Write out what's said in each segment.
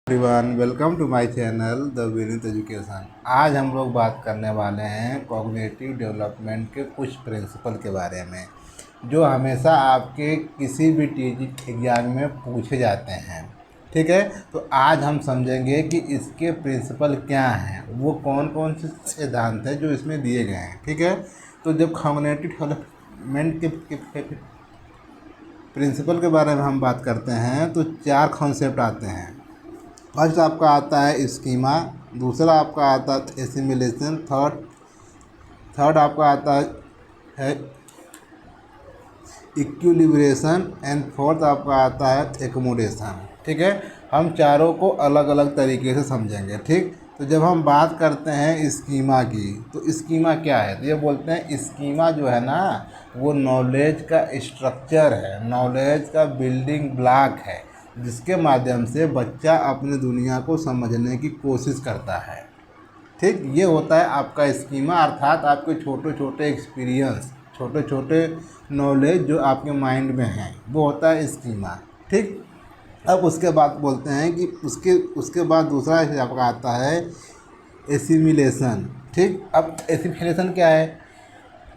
Everyone, welcome to my channel the Vineet Education. आज हम लोग बात करने वाले हैं कॉग्निटिव डेवलपमेंट के कुछ प्रिंसिपल के बारे में, जो हमेशा आपके किसी भी टीचिंग एग्जाम में पूछे जाते हैं। ठीक है, तो आज हम समझेंगे कि इसके प्रिंसिपल क्या हैं, वो कौन कौन से सिद्धांत हैं जो इसमें दिए गए हैं। ठीक है, तो जब कॉग्निटिव डेवलपमेंट के प्रिंसिपल के बारे में हम बात करते हैं तो चार कॉन्सेप्ट आते हैं। फर्स्ट आपका आता है स्कीमा, दूसरा आपका आता है एसिमिलेशन, थर्ड आपका आता है इक्विलिब्रेशन एंड फोर्थ आपका आता है एकोमोडेशन। ठीक है, हम चारों को अलग अलग तरीके से समझेंगे। ठीक, तो जब हम बात करते हैं स्कीमा की, तो स्कीमा क्या है? तो ये बोलते हैं स्कीमा जो है ना, वो नॉलेज का स्ट्रक्चर है, नॉलेज का बिल्डिंग ब्लॉक है, जिसके माध्यम से बच्चा अपनी दुनिया को समझने की कोशिश करता है। ठीक, ये होता है आपका स्कीमा, अर्थात आपके छोटे छोटे एक्सपीरियंस, छोटे छोटे नॉलेज जो आपके माइंड में हैं, वो होता है स्कीमा। ठीक, अब उसके बाद बोलते हैं कि उसके बाद दूसरा आपका आता है एसिमिलेशन। ठीक, अब एसिमिलेशन क्या है?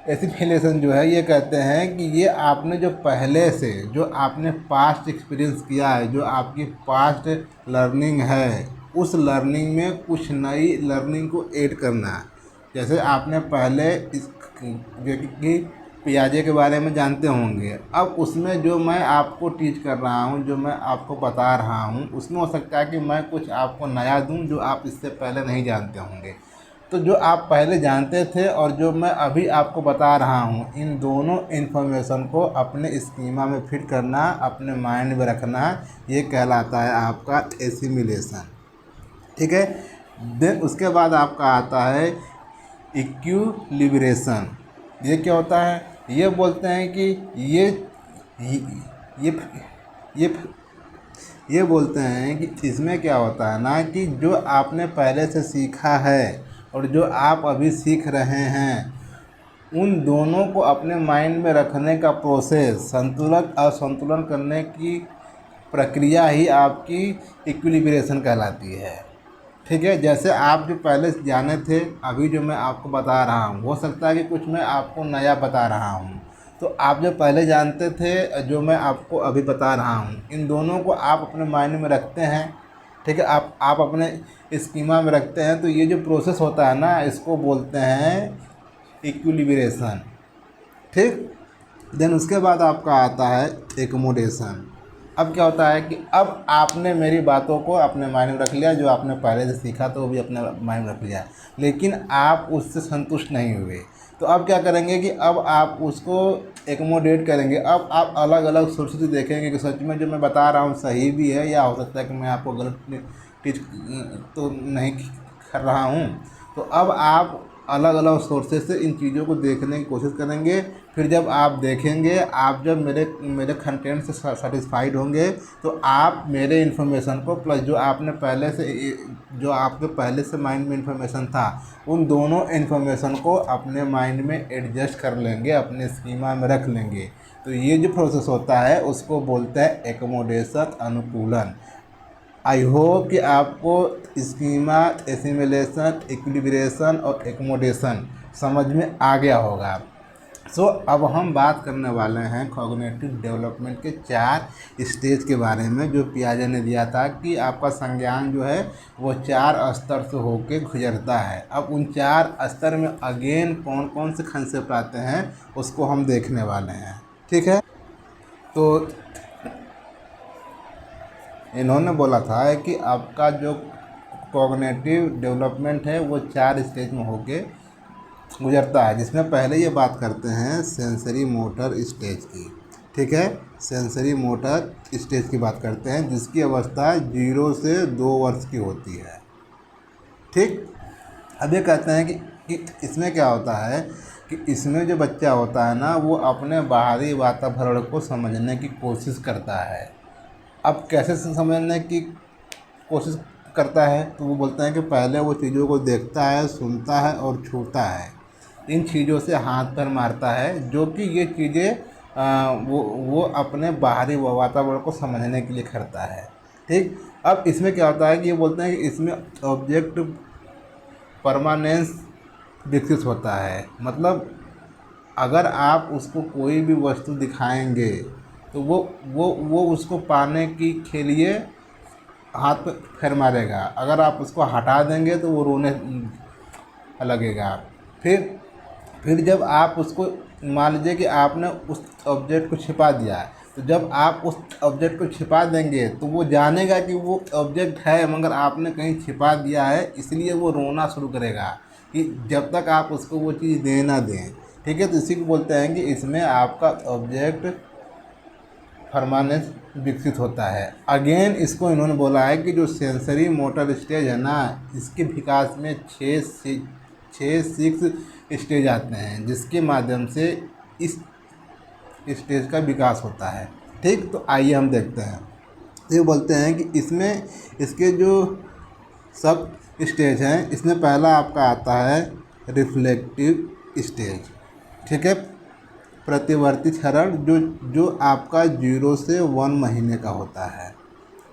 एसिमिलेशन जो है, ये कहते हैं कि ये आपने जो पहले से जो आपने पास्ट एक्सपीरियंस किया है, जो आपकी पास्ट लर्निंग है, उस लर्निंग में कुछ नई लर्निंग को ऐड करना है। जैसे आपने पहले इस जो कि पियाजे के बारे में जानते होंगे, अब उसमें जो मैं आपको टीच कर रहा हूँ, जो मैं आपको बता रहा हूँ, उसमें हो सकता है कि मैं कुछ आपको नया दूँ जो आप इससे पहले नहीं जानते होंगे। तो जो आप पहले जानते थे और जो मैं अभी आपको बता रहा हूँ, इन दोनों इन्फॉर्मेशन को अपने स्कीमा में फिट करना, अपने माइंड में रखना, ये कहलाता है आपका एसिमिलेशन। ठीक है, देन उसके बाद आपका आता है इक्विलिब्रेशन। ये क्या होता है? ये बोलते हैं कि ये ये ये बोलते हैं कि इसमें क्या होता है ना, कि जो आपने पहले से सीखा है और जो आप अभी सीख रहे हैं, उन दोनों को अपने माइंड में रखने का प्रोसेस, संतुलन असंतुलन करने की प्रक्रिया ही आपकी इक्विलिब्रेशन कहलाती है। ठीक है, जैसे आप जो पहले जाने थे, अभी जो मैं आपको बता रहा हूँ, हो सकता है कि कुछ मैं आपको नया बता रहा हूँ। तो आप जो पहले जानते थे, जो मैं आपको अभी बता रहा हूँ, इन दोनों को आप अपने माइंड में रखते हैं। ठीक है, आप अपने स्कीमा में रखते हैं, तो ये जो प्रोसेस होता है ना, इसको बोलते हैं इक्विलिब्रेशन। ठीक, देन उसके बाद आपका आता है एकोमोडेशन। अब क्या होता है कि अब आपने मेरी बातों को अपने माइंड में रख लिया, जो आपने पहले से सीखा तो वो भी अपने माइंड में रख लिया, लेकिन आप उससे संतुष्ट नहीं हुए। तो अब क्या करेंगे कि अब आप उसको एकोमोडेट करेंगे। अब आप अलग अलग सोर्स से देखेंगे कि सच में जो मैं बता रहा हूँ सही भी है, या हो सकता है कि मैं आपको गलत टीच तो नहीं कर रहा हूँ। तो अब आप अलग अलग सोर्सेज से इन चीज़ों को देखने की कोशिश करेंगे। फिर जब आप देखेंगे, आप जब मेरे कंटेंट से सेटिस्फाइड होंगे, तो आप मेरे इन्फॉर्मेशन को प्लस जो आपके पहले से माइंड में इन्फॉर्मेशन था, उन दोनों इन्फॉर्मेशन को अपने माइंड में एडजस्ट कर लेंगे, अपने स्कीमा में रख लेंगे। तो ये जो प्रोसेस होता है, उसको बोलते हैं एकोमोडेशन, अनुकूलन। आई होप कि आपको स्कीमा, एसिमिलेशन, इक्विलिब्रेशन और एकोमोडेशन समझ में आ गया होगा। सो अब हम बात करने वाले हैं कॉग्निटिव डेवलपमेंट के 4 स्टेज के बारे में, जो पियाजे ने दिया था कि आपका संज्ञान जो है वो 4 स्तर से होके गुजरता है। अब उन 4 स्तर में अगेन कौन कौन से कंसेप्ट आते हैं, उसको हम देखने वाले हैं। ठीक है, तो इन्होंने बोला था कि आपका जो कॉग्निटिव डेवलपमेंट है वो 4 स्टेज में होके गुजरता है, जिसमें पहले ये बात करते हैं सेंसरी मोटर स्टेज की। ठीक है, सेंसरी मोटर स्टेज की बात करते हैं, जिसकी अवस्था 0 से 2 वर्ष की होती है। ठीक, अब ये कहते हैं कि इसमें क्या होता है कि इसमें जो बच्चा होता है ना, वो अपने बाहरी वातावरण को समझने की कोशिश करता है। अब कैसे समझने की कोशिश करता है? तो वो बोलते हैं कि पहले वो चीज़ों को देखता है, सुनता है और छूता है, इन चीज़ों से हाथ पैर मारता है, जो कि ये चीज़ें वो अपने बाहरी वातावरण को समझने के लिए करता है। ठीक, अब इसमें क्या होता है कि ये बोलते हैं कि इसमें ऑब्जेक्ट परमानेंस विकसित होता है। मतलब अगर आप उसको कोई भी वस्तु दिखाएंगे तो वो उसको पाने के लिए हाथ पे फेर मारेगा। अगर आप उसको हटा देंगे तो वो रोने लगेगा। फिर फिर जब आप उसको मान लीजिए कि आपने उस ऑब्जेक्ट को छिपा दिया है, तो जब आप उस ऑब्जेक्ट को छिपा देंगे तो वो जानेगा कि वो ऑब्जेक्ट है मगर आपने कहीं छिपा दिया है, इसलिए वो रोना शुरू करेगा कि जब तक आप उसको वो चीज़ दे ना दें। ठीक है, तो इसी को बोलते हैं कि इसमें आपका ऑब्जेक्ट परमानेंस विकसित होता है। अगेन इसको इन्होंने बोला है कि जो सेंसरी मोटर स्टेज है ना, इसके विकास में 6 स्टेज आते हैं जिसके माध्यम से इस स्टेज का विकास होता है। ठीक, तो आइए हम देखते हैं। ये बोलते हैं कि इसमें इसके जो सब स्टेज हैं, इसमें पहला आपका आता है रिफ्लेक्टिव स्टेज। ठीक है, प्रतिवर्ती क्षरण जो जो आपका 0 से 1 महीने का होता है।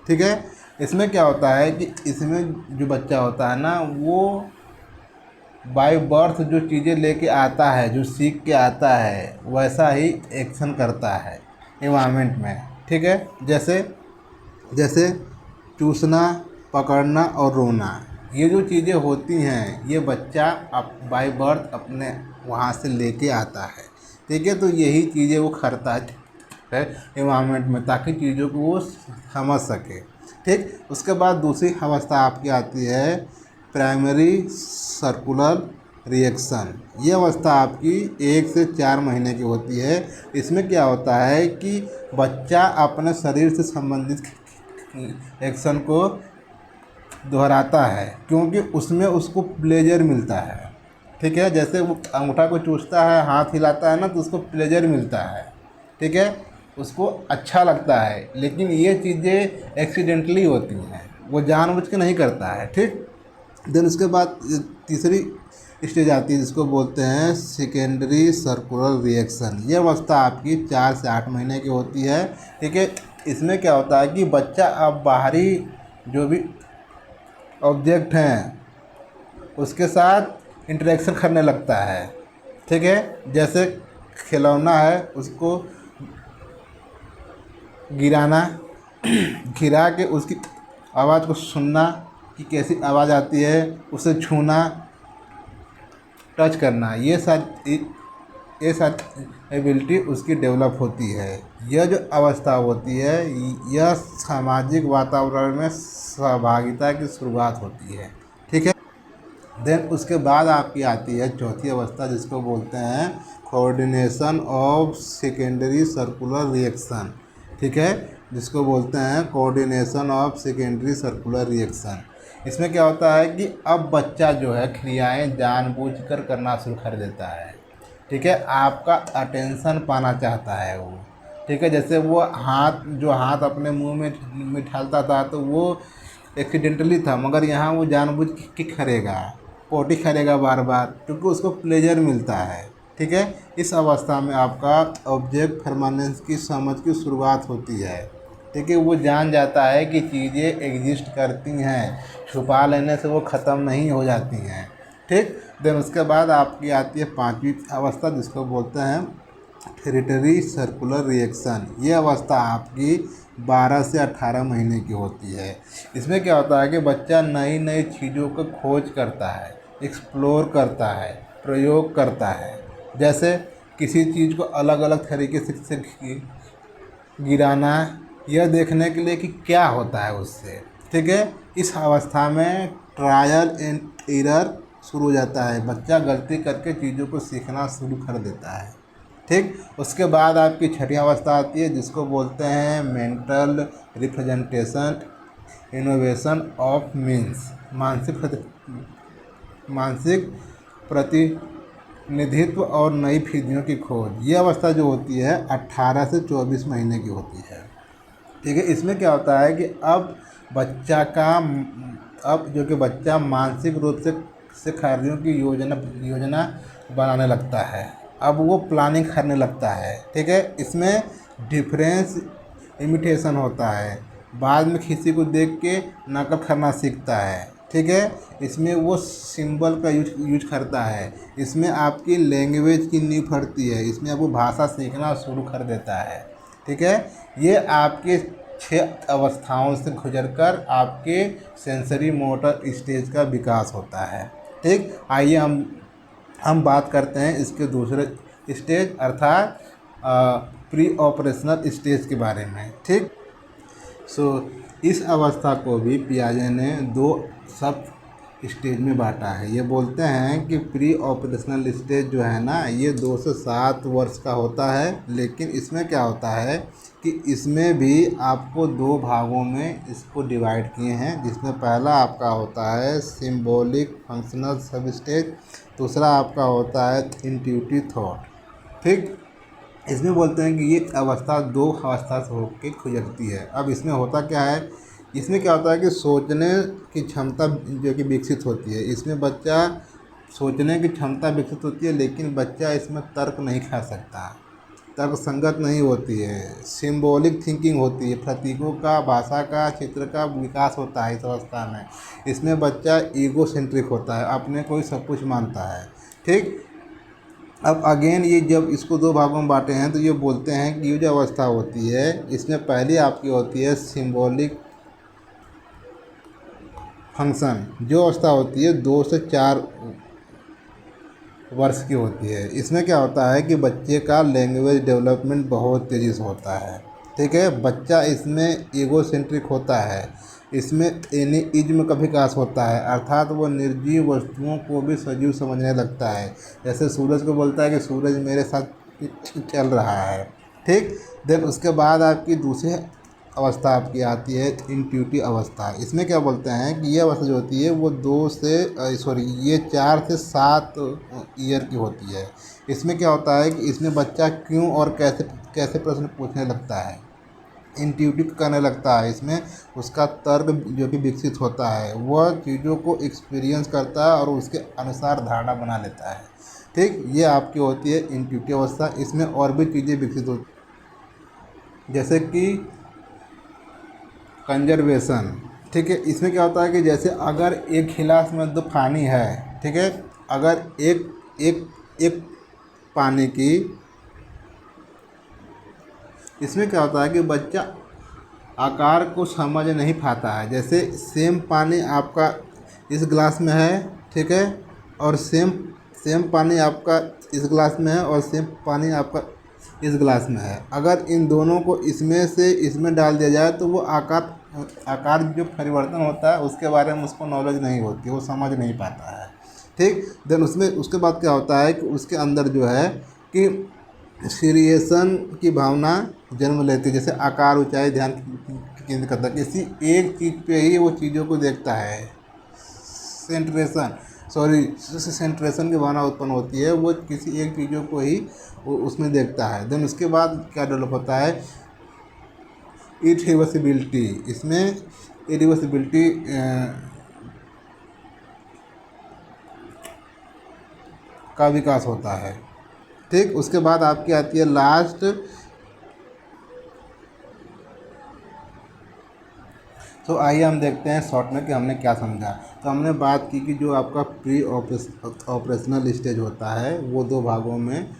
ठीक है, इसमें क्या होता है कि इसमें जो बच्चा होता है ना, वो बाय बर्थ जो चीज़ें लेके आता है, जो सीख के आता है, वैसा ही एक्शन करता है एनवायरनमेंट में। ठीक है, जैसे जैसे चूसना, पकड़ना और रोना, ये जो चीज़ें होती हैं ये बच्चा बाय बर्थ अपने वहाँ से लेके आता है। ठीक है, तो यही चीज़ें वो करता है एनवायरनमेंट में ताकि चीज़ों को वो समझ सके। ठीक, उसके बाद दूसरी अवस्था आपकी आती है प्राइमरी सर्कुलर रिएक्शन। ये अवस्था आपकी 1 से 4 महीने की होती है। इसमें क्या होता है कि बच्चा अपने शरीर से संबंधित एक्शन को दोहराता है क्योंकि उसमें उसको प्लेजर मिलता है। ठीक है, जैसे वो अंगूठा को चूसता है, हाथ हिलाता है ना, तो उसको प्लेजर मिलता है। ठीक है, उसको अच्छा लगता है, लेकिन ये चीज़ें एक्सीडेंटली होती हैं, वो जानबूझ के नहीं करता है। ठीक, देन उसके बाद तीसरी स्टेज आती है जिसको बोलते हैं सेकेंडरी सर्कुलर रिएक्शन। ये अवस्था आपकी 4 से 8 महीने की होती है। ठीक है, इसमें क्या होता है कि बच्चा अब बाहरी जो भी ऑब्जेक्ट हैं उसके साथ इंटरेक्शन करने लगता है। ठीक है, जैसे खिलौना है उसको गिराना, गिरा के उसकी आवाज़ को सुनना कि कैसी आवाज़ आती है, उसे छूना, टच करना, ये सारी एबिलिटी उसकी डेवलप होती है। यह जो अवस्था होती है यह सामाजिक वातावरण में सहभागिता की शुरुआत होती है। ठीक है, देन उसके बाद आपकी आती है चौथी अवस्था जिसको बोलते हैं coordination of secondary circular reaction. ठीक है, जिसको बोलते हैं coordination of secondary circular reaction. इसमें क्या होता है कि अब बच्चा जो है क्रियाएं जानबूझकर करना शुरू कर देता है। ठीक है, आपका अटेंशन पाना चाहता है वो। ठीक है, जैसे वो हाथ अपने मुंह में डालता था तो वो एक्सीडेंटली था, मगर यहाँ वो जानबूझ के करेगा, पोटी करेगा बार बार क्योंकि उसको प्लेजर मिलता है। ठीक है, इस अवस्था में आपका ऑब्जेक्ट परमानेंस की समझ की शुरुआत होती है। ठीक है, वो जान जाता है कि चीज़ें एग्जिस्ट करती हैं, छुपा लेने से वो ख़त्म नहीं हो जाती हैं। ठीक, देन उसके बाद आपकी आती है पांचवी अवस्था जिसको बोलते हैं टेरिटरी सर्कुलर रिएक्शन। ये अवस्था आपकी 12 से 18 महीने की होती है। इसमें क्या होता है कि बच्चा नई नई चीज़ों को खोज करता है, एक्सप्लोर करता है, प्रयोग करता है। जैसे किसी चीज़ को अलग अलग तरीके से गिराना, यह देखने के लिए कि क्या होता है उससे। ठीक है, इस अवस्था में ट्रायल एंड एरर शुरू हो जाता है, बच्चा गलती करके चीज़ों को सीखना शुरू कर देता है। ठीक, उसके बाद आपकी छठी अवस्था आती है जिसको बोलते हैं mental representation innovation of means. मानसिक प्रतिनिधित्व और नई विधियों की खोज। ये अवस्था जो होती है 18 से 24 महीने की होती है। ठीक है, इसमें क्या होता है कि अब जो कि बच्चा मानसिक रूप से कार्यों की योजना बनाने लगता है। अब वो प्लानिंग करने लगता है। ठीक है, इसमें डिफरेंस इमिटेशन होता है, बाद में किसी को देख के नकल करना सीखता है। ठीक है, इसमें वो सिंबल का यूज करता है। इसमें आपकी लैंग्वेज की नींव पड़ती है, इसमें आपको भाषा सीखना शुरू कर देता है। ठीक है, ये आपके 6 अवस्थाओं से गुजरकर आपके सेंसरी मोटर स्टेज का विकास होता है। ठीक, आइए हम बात करते हैं इसके दूसरे स्टेज अर्थात प्री ऑपरेशनल स्टेज के बारे में। ठीक, इस अवस्था को भी पियाजे ने 2 सब स्टेज में बांटा है। ये बोलते हैं कि प्री ऑपरेशनल स्टेज जो है ना, ये 2 से 7 वर्ष का होता है। लेकिन इसमें क्या होता है कि इसमें भी आपको 2 भागों में इसको डिवाइड किए हैं, जिसमें पहला आपका होता है सिंबॉलिक फंक्शनल सब स्टेज, दूसरा आपका होता है इंट्यूटिव थॉट। ठीक, इसमें बोलते हैं कि ये अवस्था 2 अवस्था से होकर गुजरती है। अब इसमें होता क्या है, इसमें क्या होता है कि सोचने की क्षमता जो कि विकसित होती है। इसमें बच्चा सोचने की क्षमता विकसित होती है, लेकिन बच्चा इसमें तर्क नहीं कर सकता, तर्क संगत नहीं होती है। सिंबॉलिक थिंकिंग होती है, प्रतीकों का, भाषा का, चित्र का विकास होता है इस अवस्था में। इसमें बच्चा ईगो सेंट्रिक होता है, अपने को ही सब कुछ मानता है। ठीक, अब अगेन ये जब इसको 2 भागों में बांटे हैं तो ये बोलते हैं कि ये जो अवस्था होती है, इसमें पहली आपकी होती है सिंबॉलिक फंक्शन, जो अवस्था होती है 2 से 4 वर्ष की होती है। इसमें क्या होता है कि बच्चे का लैंग्वेज डेवलपमेंट बहुत तेज़ी से होता है। ठीक है, बच्चा इसमें ईगो सेंट्रिक होता है, इसमें एनिइज्म का विकास होता है, अर्थात वो निर्जीव वस्तुओं को भी सजीव समझने लगता है। जैसे सूरज को बोलता है कि सूरज मेरे साथ चल रहा है। ठीक, देन उसके बाद आपकी दूसरी अवस्था आपकी आती है इंट्यूटिव अवस्था। इसमें क्या बोलते हैं कि ये अवस्था जो होती है वो 4 से 7 ईयर की होती है। इसमें क्या होता है कि इसमें बच्चा क्यों और कैसे कैसे प्रश्न पूछने लगता है, इंट्यूटिव करने लगता है। इसमें उसका तर्क जो कि विकसित होता है, वह चीज़ों को एक्सपीरियंस करता है और उसके अनुसार धारणा बना लेता है। ठीक, ये आपकी होती है इंट्यूटिव अवस्था। इसमें और भी चीज़ें विकसित होती जैसे कि कंजर्वेशन। ठीक है, इसमें क्या होता है कि जैसे अगर एक गिलास में 2 पानी है, ठीक है, अगर एक पानी की, इसमें क्या होता है कि बच्चा आकार को समझ नहीं पाता है। जैसे सेम पानी आपका इस गिलास में है, ठीक है, और सेम पानी आपका इस गिलास में है और सेम पानी आपका इस गिलास में है। अगर इन दोनों को इसमें से इसमें डाल दिया जाए तो वो आकार जो परिवर्तन होता है उसके बारे में उसको नॉलेज नहीं होती, वो समझ नहीं पाता है। ठीक, देन उसके बाद क्या होता है कि उसके अंदर जो है कि सीरियसन की भावना जन्म लेती है। जैसे आकार, ऊंचाई, ध्यान केंद्रित करता है, किसी एक चीज़ पे ही वो चीज़ों को देखता है। सेंट्रेशन की भावना उत्पन्न होती है, वो किसी एक चीज़ों को ही वो उसमें देखता है। देन उसके बाद क्या डेवलप होता है, इरिवर्सिबिलिटी। इसमें इरिवर्सिबिलिटी का विकास होता है। ठीक, उसके बाद आपकी आती है लास्ट तो आइए हम देखते हैं शॉर्ट में कि हमने क्या समझा। तो हमने बात की कि जो आपका प्री ऑपरेशनल स्टेज होता है वो 2 भागों में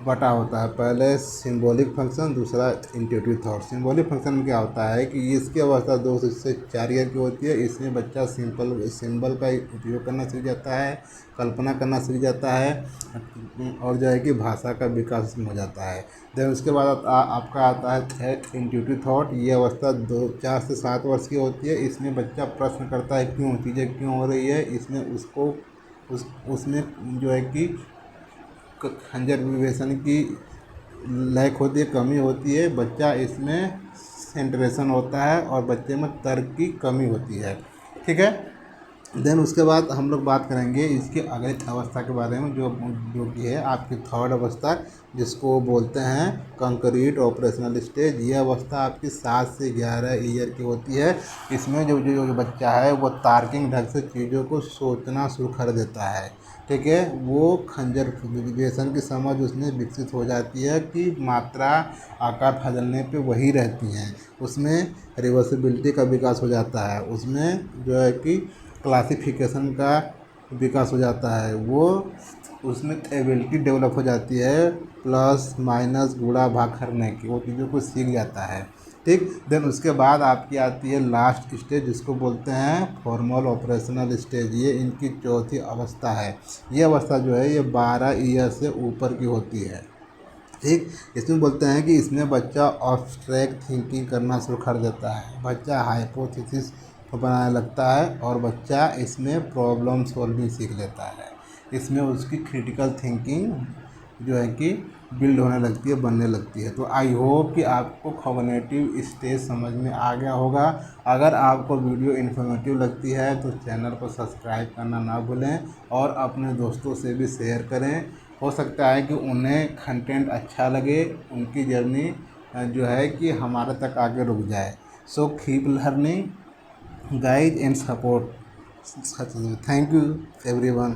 बटा होता है, पहले सिंबॉलिक फंक्शन, दूसरा इंट्यूटिव थॉट। सिंबॉलिक फंक्शन में क्या होता है कि इसकी अवस्था 2 से 4 ईयर की होती है। इसमें बच्चा सिंबल का उपयोग करना सीख जाता है, कल्पना करना सीख जाता है और जो है कि भाषा का विकास हो जाता है। देन उसके बाद आपका आता है इंट्यूटिव थॉट। ये अवस्था 4 से 7 वर्ष की होती है। इसमें बच्चा प्रश्न करता है क्यों चीज़ें क्यों हो रही है। इसमें उसमें जो है कि कंजर्वेशन की लैक होती है, कमी होती है। बच्चा इसमें सेंट्रेशन होता है और बच्चे में तर्क की कमी होती है। ठीक है, देन उसके बाद हम लोग बात करेंगे इसकी अगली अवस्था के बारे में, जो कि है आपकी थर्ड अवस्था, जिसको बोलते हैं कंक्रीट ऑपरेशनल स्टेज। ये अवस्था आपकी 7 से 11 ईयर की होती है। इसमें जो बच्चा है वो तार्किक ढंग से चीज़ों को सोचना शुरू कर देता है, ठीक है। वो खंजर विवेचन की समझ उसमें विकसित हो जाती है कि मात्रा आकार बदलने पे वही रहती हैं। उसमें रिवर्सिबिलिटी का विकास हो जाता है, उसमें जो है कि क्लासिफिकेशन का विकास हो जाता है, वो उसमें एबिलिटी डेवलप हो जाती है, प्लस माइनस गुणा भाग करने की, वो चीज़ों को सीख जाता है, ठीक। देन उसके बाद आपकी आती है लास्ट स्टेज, जिसको बोलते हैं फॉर्मल ऑपरेशनल स्टेज। ये इनकी चौथी अवस्था है। ये अवस्था जो है ये 12 ईयर से ऊपर की होती है, ठीक। इसमें बोलते हैं कि इसमें बच्चा ऑब्स्ट्रैक्ट थिंकिंग करना शुरू कर देता है, बच्चा हाइपोथेसिस बनाने लगता है और बच्चा इसमें प्रॉब्लम सॉल्विंग सीख लेता है। इसमें उसकी क्रिटिकल थिंकिंग जो है कि बिल्ड होने लगती है, बनने लगती है। तो आई होप कि आपको कॉग्निटिव स्टेज समझ में आ गया होगा। अगर आपको वीडियो इन्फॉर्मेटिव लगती है तो चैनल को सब्सक्राइब करना ना भूलें और अपने दोस्तों से भी शेयर करें। हो सकता है कि उन्हें कंटेंट अच्छा लगे, उनकी जर्नी जो है कि हमारे तक आगे रुक जाए। So keep learning guide and support. Thank you everyone.